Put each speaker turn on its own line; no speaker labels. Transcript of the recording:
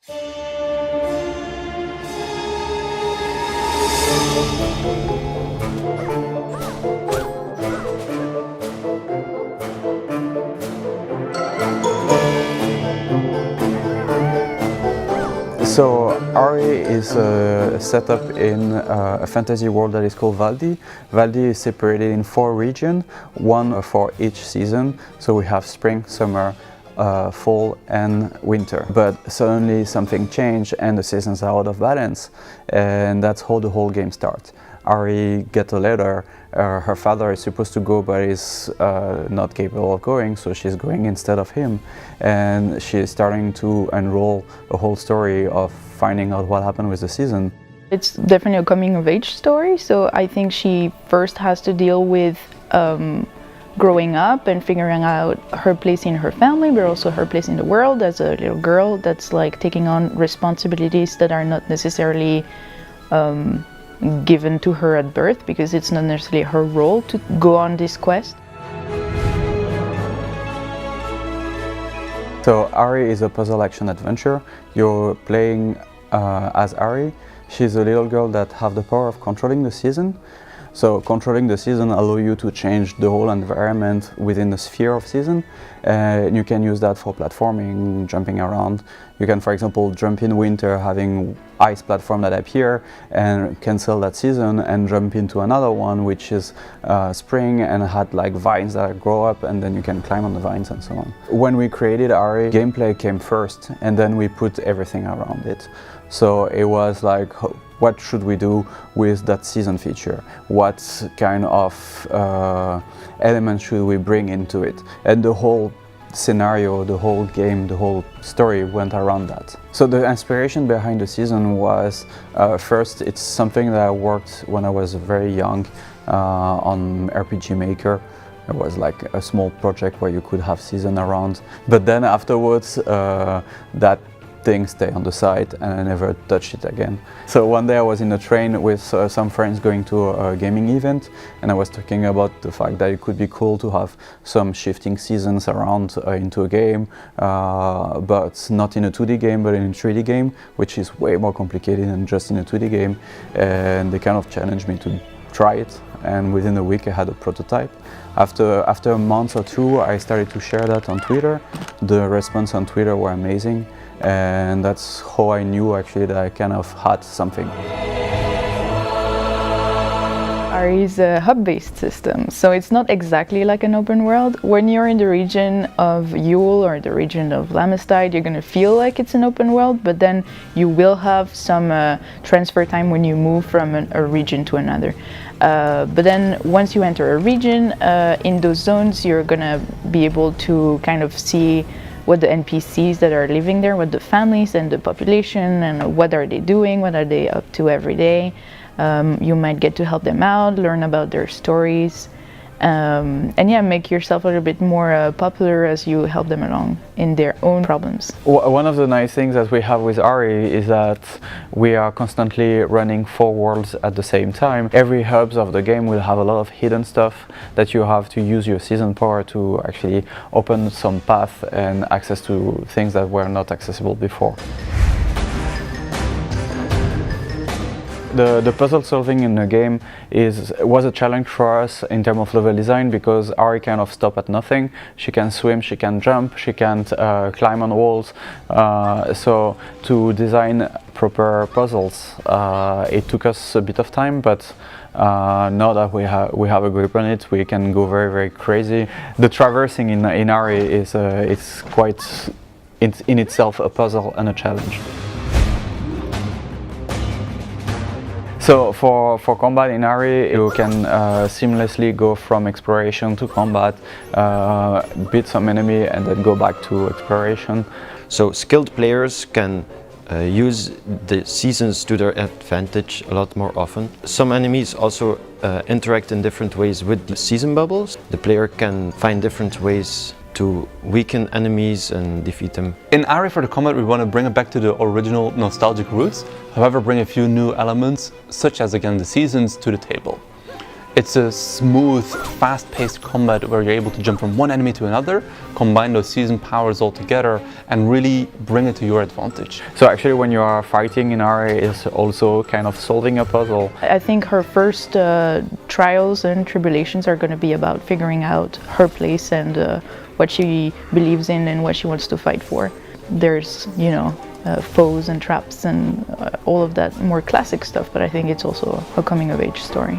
So Ari is set up in a fantasy world that is called Valdi. Valdi is separated in 4 regions, one for each season. So we have spring, summer, fall and winter. But suddenly something changed and the seasons are out of balance, and that's how the whole game starts. Ari gets a letter. Her father is supposed to go but is not capable of going, so she's going instead of him, and she is starting to unroll a whole story of finding out what happened with the season.
It's definitely a coming of age story, so I think she first has to deal with growing up and figuring out her place in her family, but also her place in the world as a little girl that's like taking on responsibilities that are not necessarily given to her at birth, because it's not necessarily her role to go on this quest.
So Ari is a puzzle action adventure. You're playing as Ari. She's a little girl that have the power of controlling the season. So controlling the season allows you to change the whole environment within the sphere of season. You can use that for platforming, jumping around. You can, for example, jump in winter, having ice platform that appear and cancel that season and jump into another one, which is spring and had like vines that grow up, and then you can climb on the vines and so on. When we created Ari, gameplay came first and then we put everything around it. So it was like, what should we do with that season feature? What kind of elements should we bring into it? And the whole scenario, the whole game, the whole story went around that. So the inspiration behind the season was, first, it's something that I worked when I was very young on RPG Maker. It was like a small project where you could have season around. But then afterwards, that thing stay on the side and I never touched it again. So one day I was in a train with some friends going to a gaming event, and I was talking about the fact that it could be cool to have some shifting seasons around into a game, but not in a 2D game but in a 3D game, which is way more complicated than just in a 2D game, and they kind of challenged me to try it, and within a week I had a prototype. After a month or two I started to share that on Twitter. The response on Twitter were amazing, and that's how I knew actually that I kind of had something.
Ari is a hub-based system, so it's not exactly like an open world. When you're in the region of Yule or the region of Lamestide, you're going to feel like it's an open world, but then you will have some transfer time when you move from a region to another. But then once you enter a region, in those zones you're going to be able to kind of see what the NPCs that are living there, what the families and the population, and what are they doing, what are they up to every day. You might get to help them out, learn about their stories, and yeah, make yourself a little bit more popular as you help them along in their own problems.
One of the nice things that we have with Ari is that we are constantly running 4 worlds at the same time. Every hubs of the game will have a lot of hidden stuff that you have to use your season power to actually open some path and access to things that were not accessible before. The puzzle solving in the game was a challenge for us in terms of level design, because Ari kind of stopped at nothing. She can swim, she can jump, she can't climb on walls. So to design proper puzzles, it took us a bit of time, but now that we have a grip on it, we can go very, very crazy. The traversing in Ari is it's quite in itself a puzzle and a challenge. So for combat in Ari, you can seamlessly go from exploration to combat, beat some enemy and then go back to exploration.
So skilled players can use the seasons to their advantage a lot more often. Some enemies also interact in different ways with the season bubbles. The player can find different ways to weaken enemies and defeat them.
In Ari, for the combat, we want to bring it back to the original nostalgic roots, however bring a few new elements, such as again the seasons, to the table. It's a smooth, fast-paced combat where you're able to jump from one enemy to another, combine those season powers all together, and really bring it to your advantage.
So actually when you are fighting in Ari, it's also kind of solving a puzzle.
I think her first trials and tribulations are going to be about figuring out her place and what she believes in and what she wants to fight for. There's, you know, foes and traps and all of that more classic stuff, but I think it's also a coming of age story.